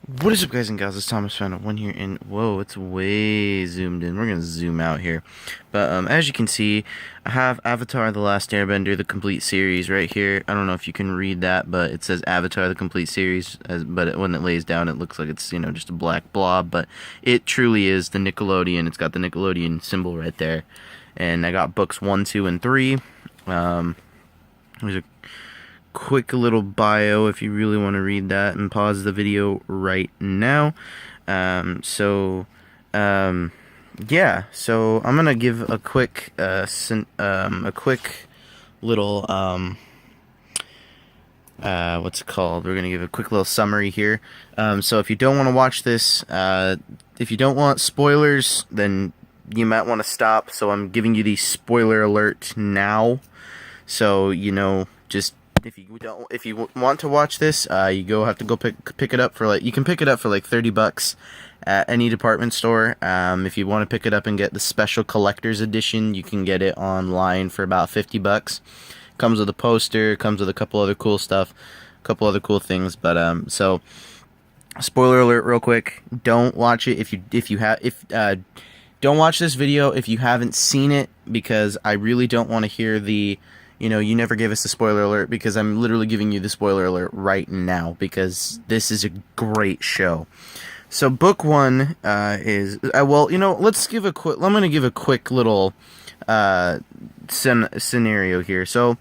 What is up, guys and gals? It's Thomas Found One here, and whoa, it's way zoomed in. We're gonna zoom out here, but as you can see, I have Avatar: The Last Airbender, the complete series, right here. I don't know if you can read that, but it says Avatar: The Complete Series. When it lays down, it looks like it's just a black blob, but it truly is the Nickelodeon. It's got the Nickelodeon symbol right there, and I got books 1, 2, and 3. There's a quick little bio if you really want to read that, and pause the video right now. Yeah, so I'm gonna give a quick little what's it called? We're gonna give a quick little summary here. So if you don't want to watch this, if you don't want spoilers, then you might want to stop. So I'm giving you the spoiler alert now. So just if you want to watch this, you have to go pick it up for you can pick it up for like $30 at any department store. If you want to pick it up and get the special collector's edition, you can get it online for about $50. Comes with a poster, comes with a couple other cool stuff, a couple other cool things. But so spoiler alert, real quick: don't watch it don't watch this video if you haven't seen it, because I really don't want to hear the you never gave us the spoiler alert, because I'm literally giving you the spoiler alert right now, because this is a great show. So book 1 is let's give a quick. I'm gonna give a quick little scenario here. So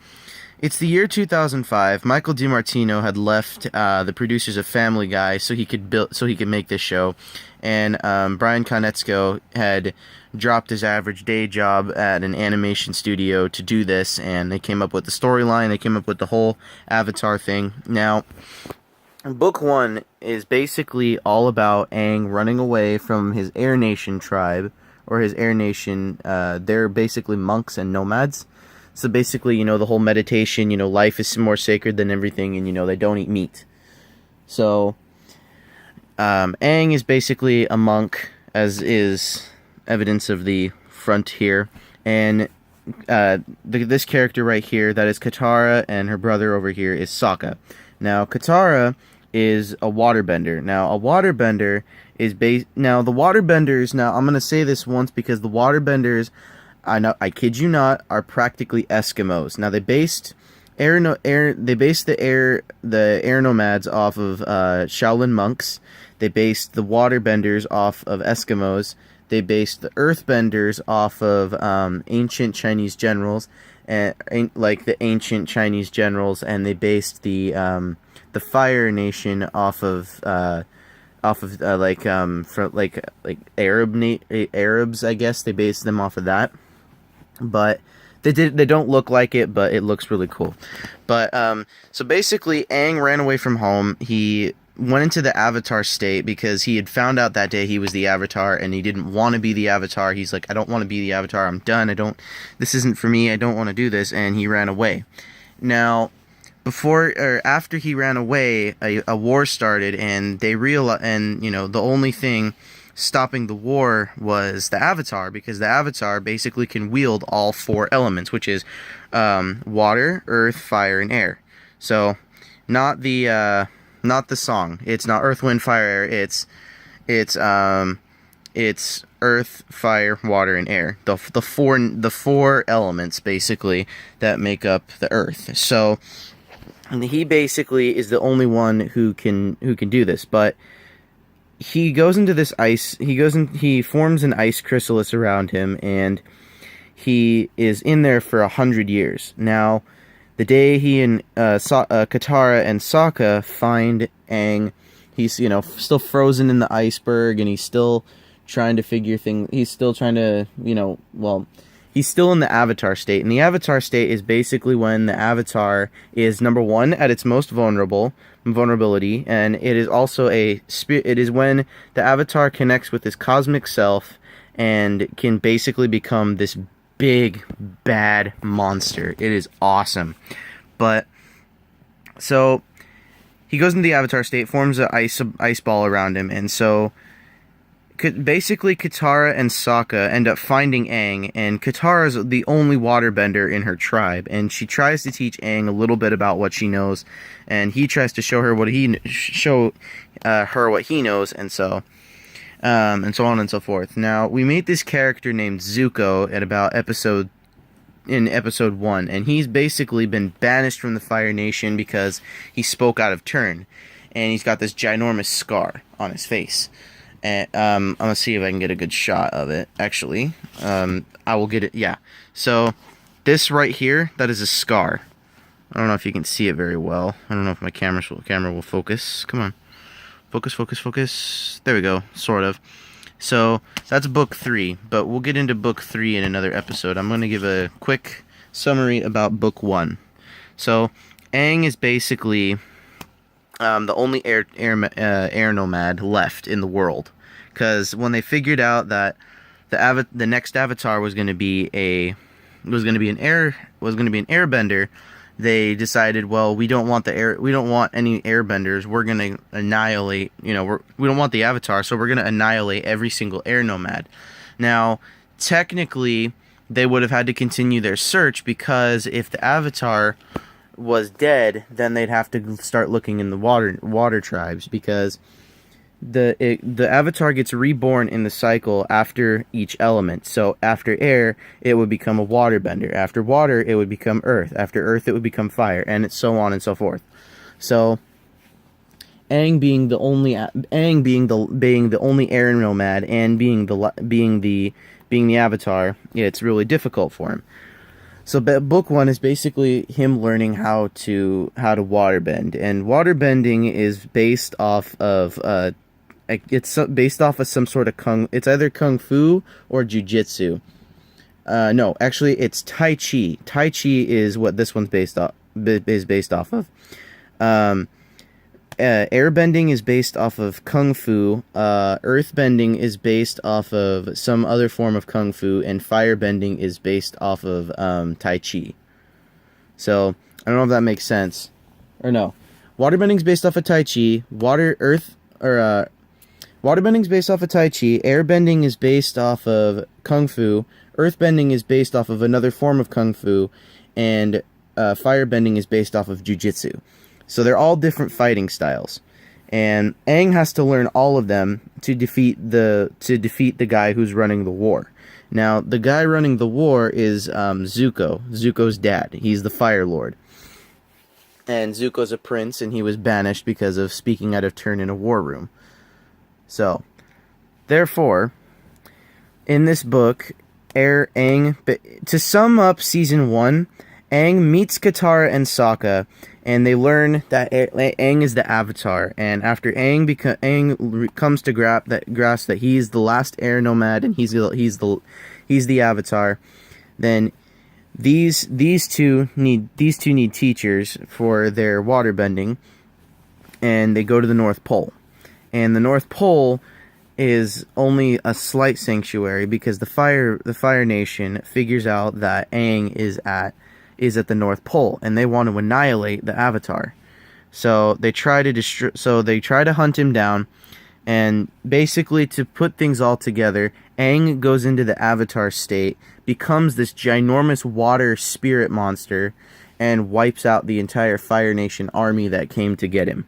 it's the year 2005. Michael DiMartino had left the producers of Family Guy so he could make this show, and Brian Konietzko had dropped his average day job at an animation studio to do this, and they came up with the storyline. They came up with the whole Avatar thing. Now, book 1 is basically all about Aang running away from his Air Nation tribe, or his Air Nation. They're basically monks and nomads. So basically, the whole meditation, life is more sacred than everything, and, they don't eat meat. So, Aang is basically a monk, as is evidence of the front here. And this character right here, that is Katara, and her brother over here is Sokka. Now, Katara is a waterbender. Now, a waterbender is Now, the waterbenders, I'm going to say this once, because the waterbenders, I kid you not, are practically Eskimos. Now, they based the air nomads off of Shaolin monks. They based the waterbenders off of Eskimos. They based the earthbenders off of ancient Chinese generals, and like the ancient Chinese generals, and they based the Fire Nation off of Arabs, I guess. They based them off of that. But they don't look like it, but it looks really cool. But so basically, Aang ran away from home. He went into the Avatar state because he had found out that day he was the Avatar, and he didn't want to be the Avatar. He's like, I don't want to be the Avatar. I'm done. This isn't for me. I don't want to do this. And he ran away. Now, after he ran away, a war started, and they realized, and the only thing stopping the war was the Avatar, because the Avatar basically can wield all 4 elements, which is water, earth, fire, and air. So not the song. It's not Earth, Wind, Fire, Air. It's earth, fire, water, and air. The four elements basically that make up the earth. So he basically is the only one who can do this. But he goes into this ice. He forms an ice chrysalis around him, and he is in there for 100 years. Now, the day he and Katara and Sokka find Aang, he's still frozen in the iceberg, and he's still trying to figure things. He's still trying to he's still in the Avatar state, and the Avatar state is basically when the Avatar is, number 1, at its most vulnerability, and it is also it is when the Avatar connects with his cosmic self and can basically become this big bad monster. It is awesome. But so he goes into the Avatar state, forms an ice ball around him, and so basically Katara and Sokka end up finding Aang, and Katara's the only waterbender in her tribe, and she tries to teach Aang a little bit about what she knows, and he tries to show her what he knows, and so on and so forth. Now, we meet this character named Zuko at about episode 1, and he's basically been banished from the Fire Nation because he spoke out of turn, and he's got this ginormous scar on his face. And I'm gonna see if I can get a good shot of it. Actually, I will get it. Yeah. So this right here, that is a scar. I don't know if you can see it very well. I don't know if my camera will focus. Come on, focus. There we go. Sort of. So that's book 3, but we'll get into book 3 in another episode. I'm gonna give a quick summary about book 1. So Aang is basically the only air nomad left in the world, because when they figured out that the next avatar was going to be an airbender, they decided, well, we don't want any airbenders. We're going to annihilate, we don't want the avatar, so we're going to annihilate every single air nomad. Now, technically, they would have had to continue their search, because if the avatar was dead, then they'd have to start looking in the water tribes, because the avatar gets reborn in the cycle after each element. So after air, it would become a waterbender. After water, it would become earth. After earth, it would become fire, and it's so on and so forth. So Aang being the only air nomad, and being the avatar, it's really difficult for him. So book 1 is basically him learning how to waterbend, and waterbending is based off of some sort of it's either kung fu or jujitsu. No, actually it's tai chi. Tai chi is what this one's based off of. Airbending is based off of kung fu. Earthbending is based off of some other form of kung fu, and firebending is based off of tai chi. So I don't know if that makes sense or no. Waterbending is based off of tai chi. Waterbending is based off of tai chi. Airbending is based off of kung fu. Earthbending is based off of another form of kung fu, and firebending is based off of jujitsu. So they're all different fighting styles, and Aang has to learn all of them to defeat the guy who's running the war. Now, the guy running the war is Zuko's dad. He's the Fire Lord, and Zuko's a prince, and he was banished because of speaking out of turn in a war room. So, therefore, in this book, to sum up season 1, Aang meets Katara and Sokka, and they learn that Aang is the Avatar. And after Aang comes to grasp that he's the last air nomad and he's the Avatar, then these two need teachers for their waterbending, and they go to the North Pole. And the North Pole is only a slight sanctuary, because the Fire Nation figures out that Aang is at the North Pole, and they want to annihilate the Avatar. So they try to hunt him down, and basically, to put things all together, Aang goes into the Avatar state, becomes this ginormous water spirit monster, and wipes out the entire Fire Nation army that came to get him.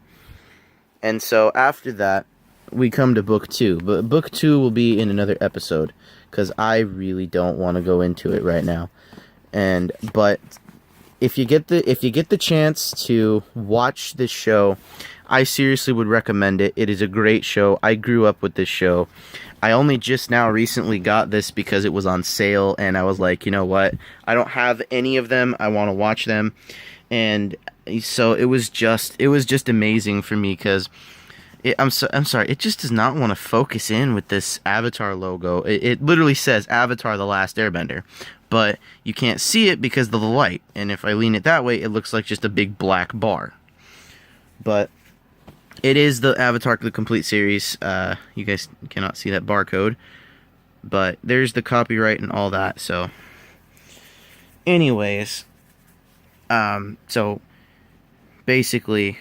And so after that, we come to book 2. But book 2 will be in another episode, because I really don't want to go into it right now. But if you get the chance to watch this show, I seriously would recommend it. It is a great show. I grew up with this show. I only just now recently got this because it was on sale, and I was like, you know what? I don't have any of them. I want to watch them. And so it was just amazing for me, because I'm sorry, it just does not want to focus in with this Avatar logo. It literally says Avatar: The Last Airbender, but you can't see it because of the light, and if I lean it that way, it looks like just a big black bar. But it is the Avatar: The Complete Series. You guys cannot see that barcode, but there's the copyright and all that. So anyways, so basically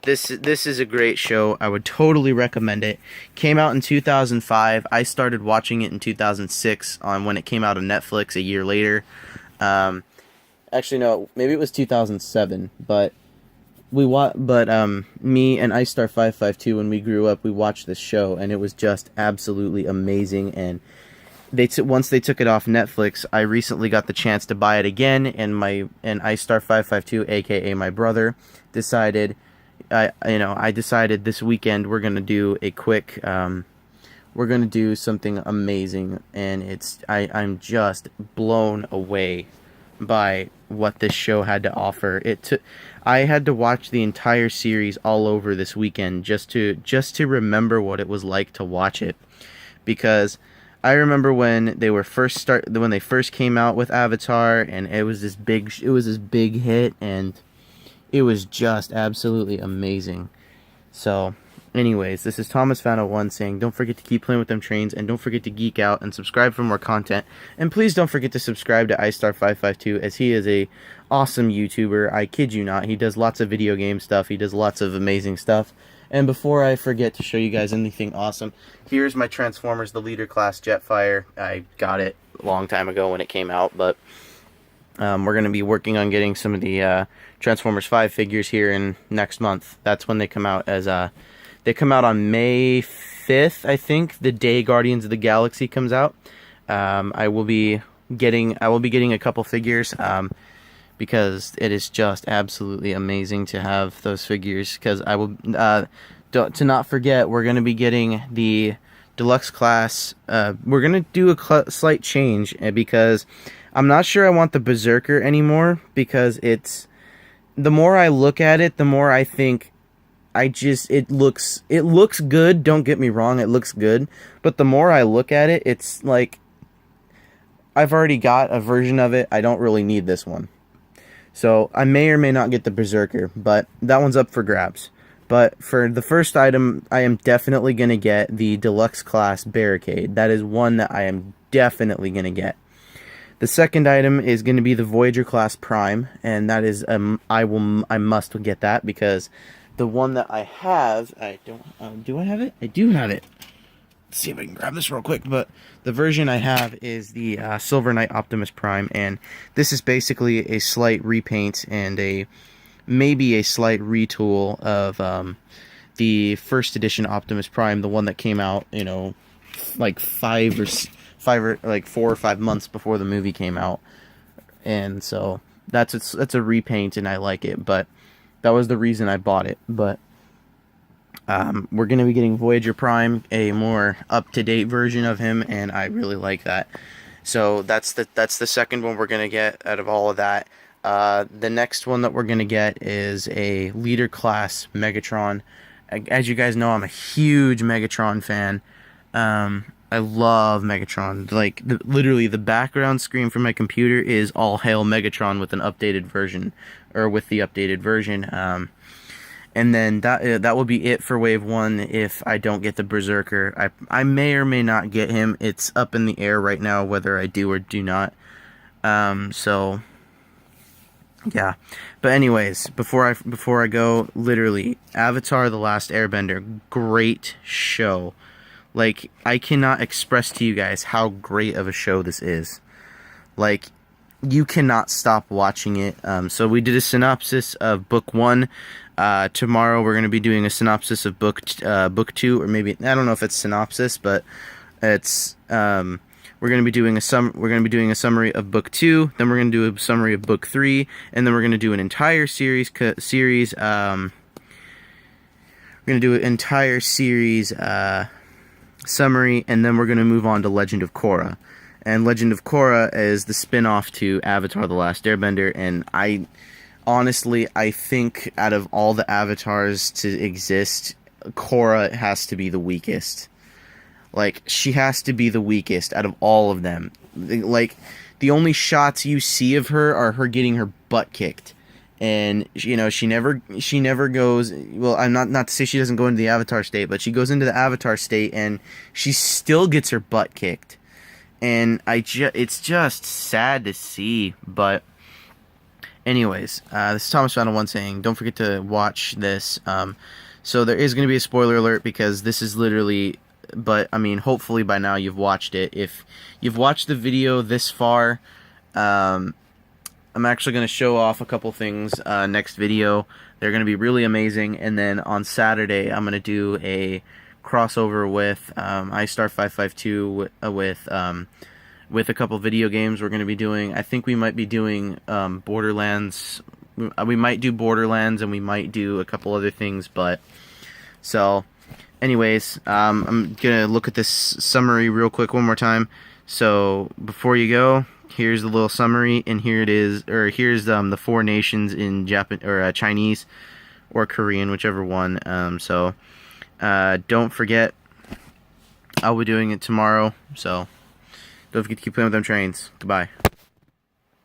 This is a great show. I would totally recommend it. Came out in 2005. I started watching it in 2006 on when it came out on Netflix a year later. Um, Actually, no, maybe it was 2007. But me and Ice Star 552, when we grew up, we watched this show, and it was just absolutely amazing. And once they took it off Netflix, I recently got the chance to buy it again, and Ice Star 552, aka my brother, decided. I decided this weekend we're gonna do a quick. We're gonna do something amazing, and I'm just blown away by what this show had to offer. I had to watch the entire series all over this weekend just to remember what it was like to watch it, because I remember when they first came out with Avatar, and it was this big hit, and it was just absolutely amazing. So, anyways, this is Thomas Fan 01 saying, don't forget to keep playing with them trains, and don't forget to geek out, and subscribe for more content. And please don't forget to subscribe to iStar552, as he is a awesome YouTuber. I kid you not. He does lots of video game stuff. He does lots of amazing stuff. And before I forget to show you guys anything awesome, here's my Transformers The Leader Class Jetfire. I got it a long time ago when it came out, but we're going to be working on getting some of the Transformers 5 figures here in next month. That's when they come out. They come out on May 5th, I think, the day Guardians of the Galaxy comes out. I will be getting a couple figures, because it is just absolutely amazing to have those figures. Because I will, to not forget, we're going to be getting the deluxe class. We're going to do a slight change, because I'm not sure I want the Berserker anymore, because the more I look at it, the more I think it looks good. Don't get me wrong, it looks good, but the more I look at it, it's like I've already got a version of it. I don't really need this one. So I may or may not get the Berserker, but that one's up for grabs. But for the first item, I am definitely going to get the deluxe class Barricade. That is one that I am definitely going to get. The second item is going to be the Voyager class Prime, and that is I must get that, because the one that I have, do I have it? I do have it. Let's see if I can grab this real quick. But the version I have is the Silver Knight Optimus Prime, and this is basically a slight repaint and maybe a slight retool of the first edition Optimus Prime, the one that came out, like 4 or 5 months before the movie came out. And so that's a repaint, and I like it, but that was the reason I bought it. But we're going to be getting Voyager Prime, a more up-to-date version of him, and I really like that. So that's the second one we're going to get out of all of that. The next one that we're going to get is a Leader Class Megatron. As you guys know, I'm a huge Megatron fan. I love Megatron. Like, literally, the background screen for my computer is All Hail Megatron with an updated version, or with the updated version. And then that will be it for Wave 1 if I don't get the Berserker. I may or may not get him. It's up in the air right now whether I do or do not. So, yeah. But anyways, before I go, literally, Avatar: The Last Airbender, great show. Like, I cannot express to you guys how great of a show this is. Like, you cannot stop watching it. So we did a synopsis of Book 1. Tomorrow we're going to be doing a synopsis of Book 2, or maybe, I don't know if it's synopsis, but it's we're going to be doing a summary of Book 2. Then we're going to do a summary of Book 3, and then we're going to do an entire series. We're going to do an entire series summary, and then we're going to move on to Legend of Korra. And Legend of Korra is the spin-off to Avatar: The Last Airbender, and honestly, I think out of all the avatars to exist, Korra has to be the weakest. Like, she has to be the weakest out of all of them. Like, the only shots you see of her are her getting her butt kicked. And, she never goes, well, I'm not to say she doesn't go into the Avatar state, but she goes into the Avatar state and she still gets her butt kicked. And it's just sad to see, but Anyways, this is Thomas Final One saying, don't forget to watch this. So there is going to be a spoiler alert because this is literally, but I mean, hopefully by now you've watched it. If you've watched the video this far, I'm actually going to show off a couple things next video. They're going to be really amazing. And then on Saturday, I'm going to do a crossover with iStar 552 with a couple video games we're going to be doing. I think we might be doing Borderlands. We might do Borderlands and we might do a couple other things, but so anyways, I'm going to look at this summary real quick one more time. So before you go, here's the little summary, and here it is, or here's the 4 nations in Chinese or Korean, whichever one. So don't forget, I'll be doing it tomorrow, so don't forget to keep playing with them trains. Goodbye.